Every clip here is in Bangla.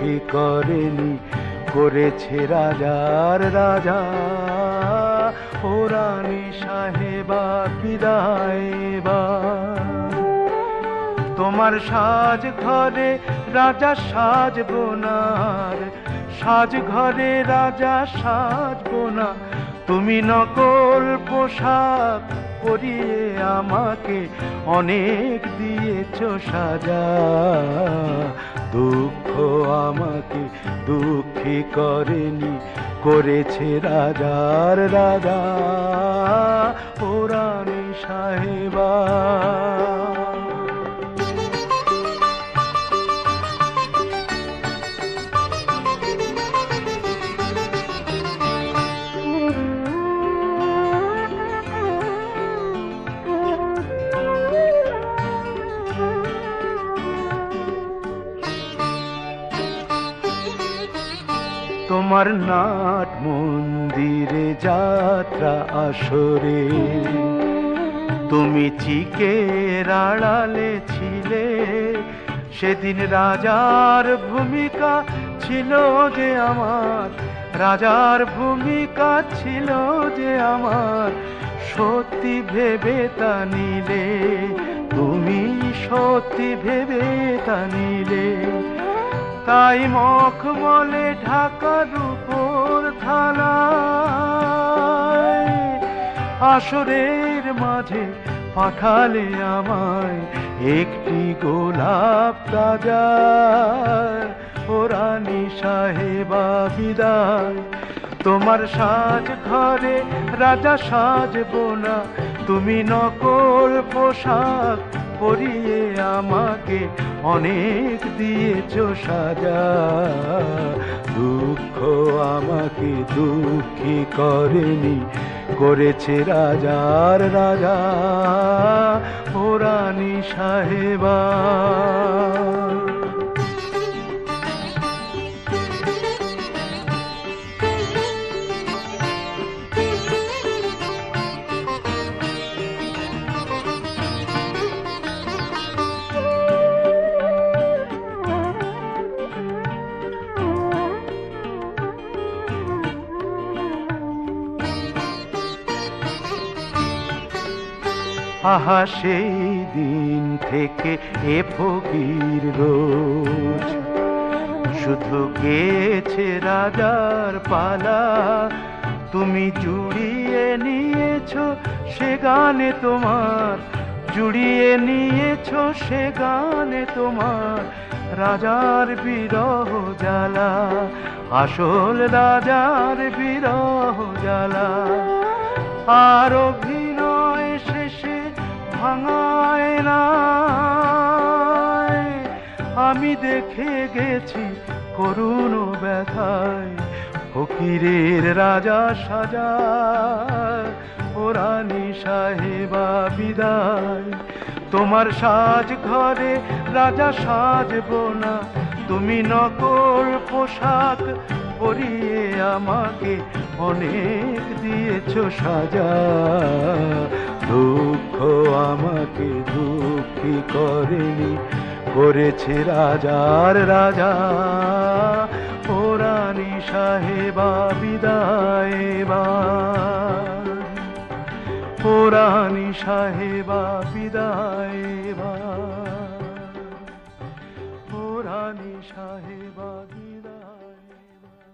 দুঃখী করেনি, করেছে রাজার রাজা। ও রানী সাহেবা বিদায় এবার। তোমার সাজ ঘরে রাজা সাজবো না, সাজ ঘরে রাজা সাজবো না। তুমি নকল পোশাক পরিয়ে আমাকে অনেক দিয়েছো সাজা। দুঃখ আমাকে দুঃখী করেনি, করেছে রাজার রাজা। ও রানী সাহেবা। তোমার নাট মন্দিরে যাত্রা আসরে তুমি চিকের আড়ালে ছিলে। সেদিন রাজার ভূমিকা ছিল যে আমার, রাজার ভূমিকা ছিল যে আমার। সত্যি ভেবে তা নিলে, তুমি সত্যি ভেবে তা নিলে। তাই মখমলে ঢাকার উপর থালায় আসরের মাঝে পাঠালে আমায় একটি গোলাপ তাজা। ও রানী সাহেবা বিদায়। তোমার সাজ ঘরে রাজা সাজবো না, তুমি নকল পোশাক পরিয়ে আমাকে অনেক দিয়েছো সাজা। দুঃখ আমাকে দুঃখী করেনি, করেছে রাজার রাজা। ও রানী সাহেবা। আহা সেই দিন থেকে এ ফকির রোজ শুধু গেছে রাজার পালা। তুমি জুড়িয়ে নিয়েছো সে গানে তোমার, জুড়িয়ে নিয়েছো সে গানে তোমার রাজার বিরহ জ্বালা। আসল রাজার বিরহ জ্বালা। আর অভিনয় শেষে ভাঙায় না আমি দেখে গেছি করুণ ব্যথায় ফকিরের রাজা সাজা। ও রানী সাহেবা বিদায়। তোমার সাজ ঘরে রাজা সাজবো না, তুমি নকল পোশাক পরিয়ে আমাকে অনেক দিয়েছো সাজা। দুঃখ আমাকে দুঃখী করেনি, করেছে রাজার রাজা। ও রানী সাহেবা বিদায় এবার। ও রানী সাহেবা বিদায় এবার। ও রানী সাহেবা বিদায় এবার।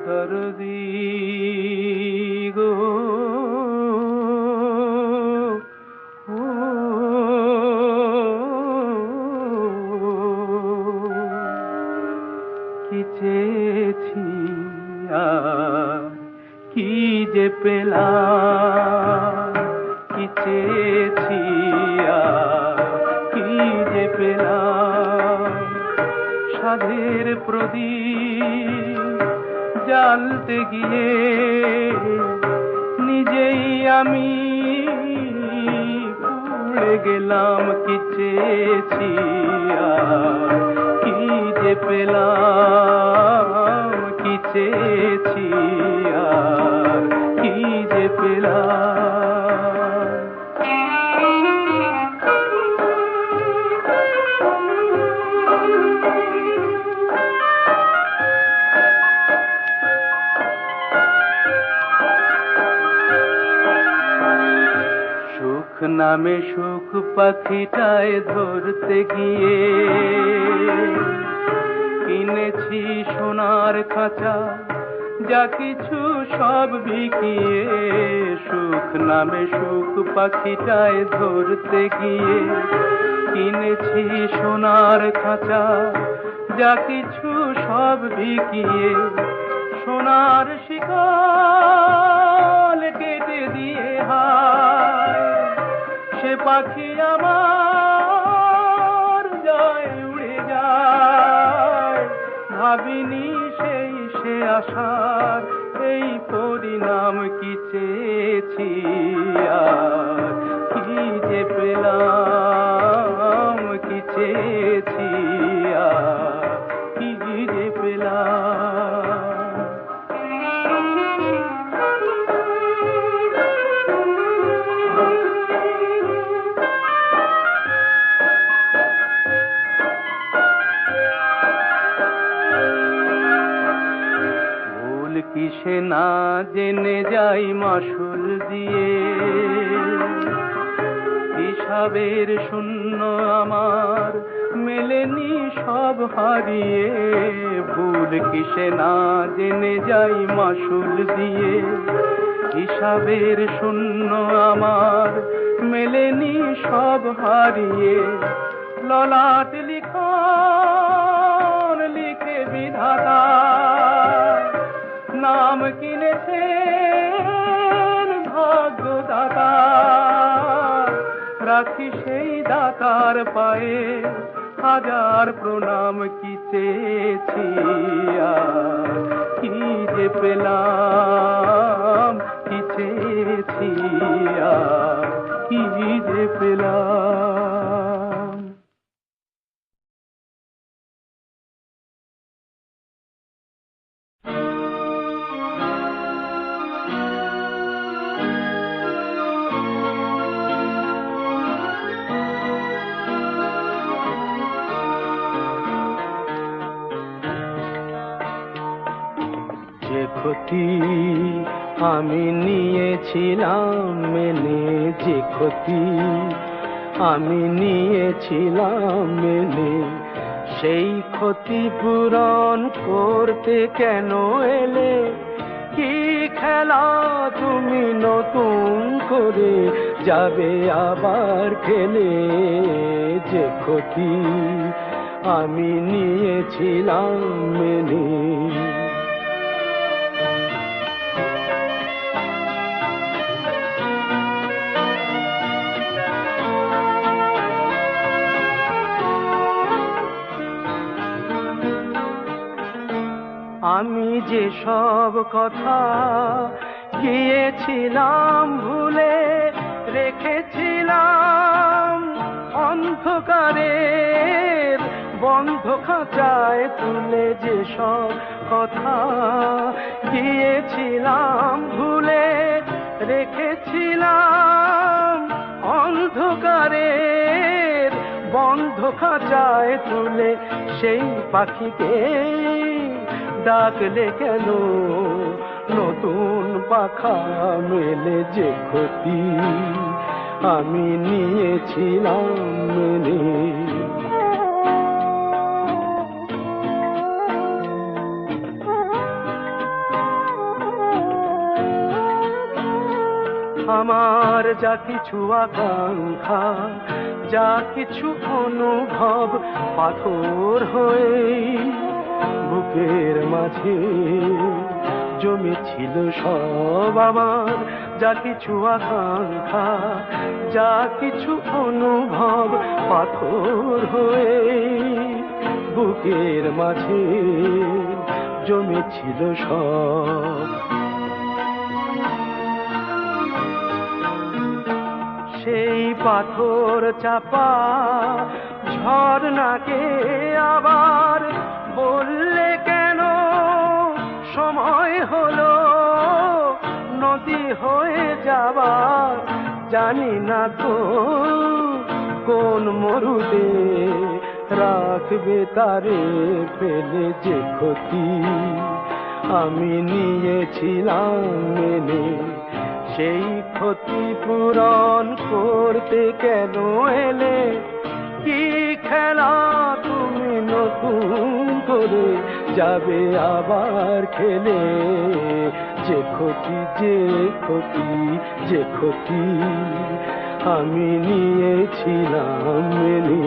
দরদি গো কি চেয়েছি আর কি যে পেলাম, কি চেয়েছি আর কি যে পেলাম। সাধের প্রদীপ জ্বালতে গিয়ে নিজেই আমি পুড়ে গেলাম। কি চেয়েছি আর কি যে পেলাম, কি চেয়েছি আর কি পেলাম। সুখ নামে সুখ পাখিটায় ধরতে গিয়ে কিনেছি সোনার খাঁচা, যা কিছু সব বিকিয়ে। সুখ নামে সুখ পাখিটায় ধরতে গিয়ে কিনেছি সোনার খাঁচা, যা কিছু সব বিকিয়ে। সোনার শিকল কেটে দিয়ে হায় সে পাখি আমার যায় উড়ে যায়। ভাবিনি সেই সে আশার এই পরিণাম কি চেয়েছি আর কি যে পেলাম, কি চেয়েছি আর কি যে পেলাম। কিসে না জেনে যাই মাসুল দিয়ে, হিসাবের শূন্য আমার মেলেনি সব হারিয়ে। ভুল কিসে না জেনে যাই মাসুল দিয়ে, হিসাবের শূন্য আমার মেলেনি সব হারিয়ে। ললাট লিখন লিখে বিধাতা নাম কিনেছেন ভাগ্যদাতা। রাখি সেই দাতার পায়ে হাজার প্রণাম, কি চেয়েছি আর কি যে পেলাম, কি চেয়েছি আর কি যে পেলাম। যে ক্ষতি আমি নিয়েছিলাম মেনে, যে ক্ষতি আমি নিয়েছিলাম মেনে, সেই ক্ষতি পূরণ করতে কেন এলে? কি খেলা তুমি নতুন করে যাবে আবার খেলে? যে ক্ষতি আমি নিয়েছিলাম মেনে। আমি যে সব কথা গিয়েছিলাম ভুলে, রেখেছিলাম অন্ধকারের বন্ধ খাঁচায় তুলে। যে সব কথা গিয়েছিলাম ভুলে, রেখেছিলাম অন্ধকারের বন্ধ খাঁচায় তুলে। সেই পাখিকে ডাকলে কেন নতুন পাখা মেলে? যে ক্ষতি আমি নিয়েছিলাম মেনে। আমার যা কিছু আকাঙ্ক্ষা, যা কিছু অনুভব পাথর হয়ে বুকের মাঝে জমেছিল সব। আমার যা কিছু আকাঙ্ক্ষা, যা কিছু অনুভব পাথর হয়ে বুকের মাঝে জমেছিল সব। সেই পাথর চাপা ঝরনাকে আবার বললে কেন সময় হলো নদী হয়ে যাবার, জানি না তো কোন মরুদে রাখবে তারে ফেলে যে ক্ষতি আমি নিয়েছিলাম মেনে। সেই ক্ষতি পূরণ করতে কেন এলে? কি খেলা তুমি নতুন করে যাবে আবার খেলে? যে ক্ষতি যে ক্ষতি যে ক্ষতি আমি নিয়েছিলাম মেনে।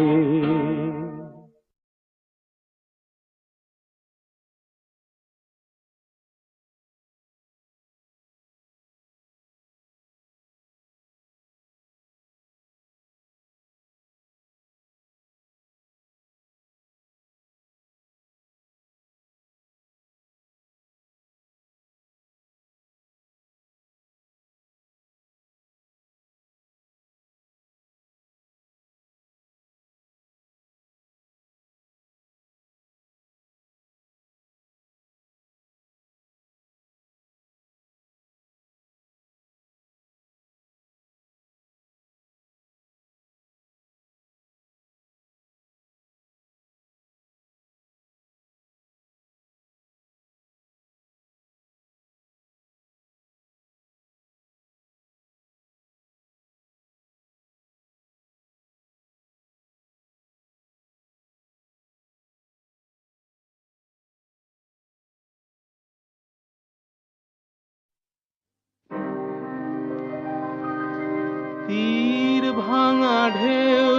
তীর ভাঙা ঢেউ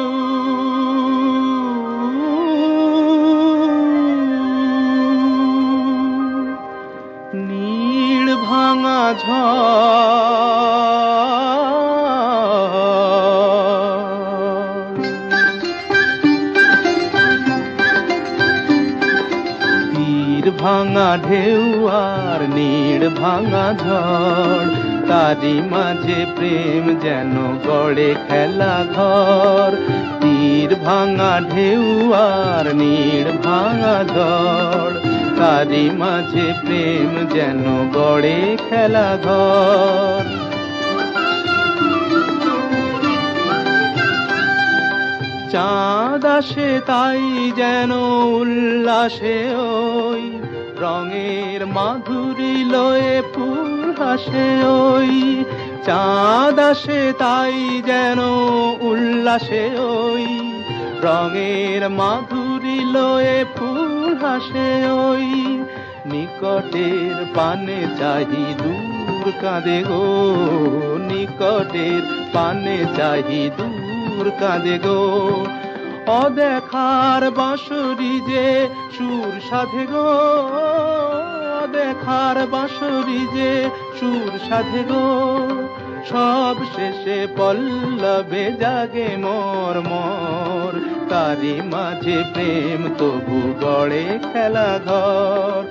নীড় ভাঙা ঝড়, তীর ভাঙা ঢেউ আর নীড় ভাঙা ঝড়, তারি মাঝে প্রেম যেন গড়ে খেলা ঘর। তীর ভাঙা ঢেউ আর নীড় ভাঙা ঝড়, তারি মাঝে প্রেম যেন গড়ে খেলা ঘর। চাঁদ আসে তাই যেন উল্লাসে ওই, রঙের মাধুরী লয়ে ফুল হাসে ওই। চাঁদ আসে তাই যেন উল্লাসে ওই, রঙের মাধুরী লয়ে ফুল হাসে ওই। নিকটের পানে চাহি দূর কাঁদে গো, নিকটের পানে চাহি দূর কাঁদে গো। অদেখার বাঁশরি যে সুর সাধে গো, অদেখার বাঁশরি যে সুর সাধে গো। সব শেষে পল্লবে জাগে মোর মোর, তারি মাঝে প্রেম তবু গড়ে খেলা ঘর।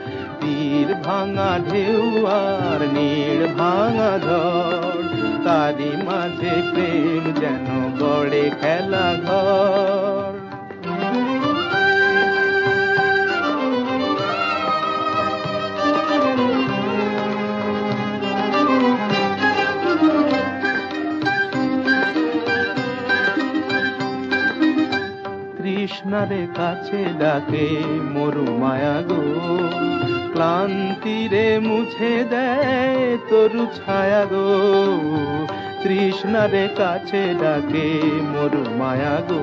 তীর ভাঙা ঢেউ আর নীড় ভাঙা ঝড়, তারি মাঝে প্রেম যেন গড়ে খেলা ঘর। তৃষ্ণারে কাছে ডাকে মরু মায়া গো, ক্লান্তিরে মুছে দেয় তরু ছায়া গো। তৃষ্ণারে কাছে ডাকে মরু মায়া গো,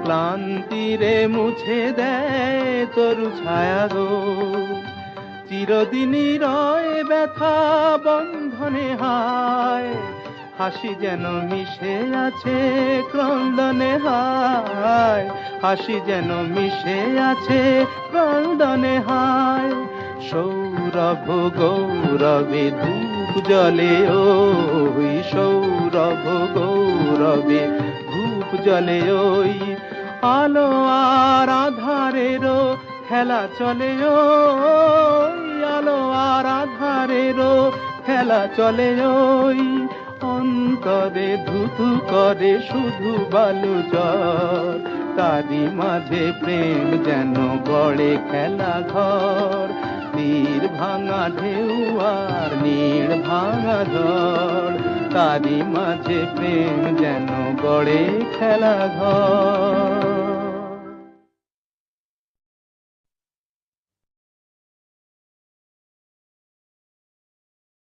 ক্লান্তিরে মুছে দেয় তরু ছায়া গো। চিরদিনই রয় ব্যথা বন্ধনে হায়, হাসি যেন মিশে আছে ক্রন্দনে হায়, হাসি যেন মিশে আছে ক্রন্দনে হায়। সৌরভ গৌরবে ধূপ জ্বলে ওই, সৌরভ গৌরবে ধূপ জ্বলে ওই। আলো আর আধারেরও খেলা চলে ওই, আলো আর আধারেরও খেলা চলে ওই। অন্তরে ধুধু করে শুধু বালু জ্বর, তারি মাঝে প্রেম যেন গড়ে খেলা ঘর। তীর ভাঙা ঢেউ আর নীড় ভাঙা ঝড়, তারই মাঝে প্রেম যেন গড়ে খেলা ঘর।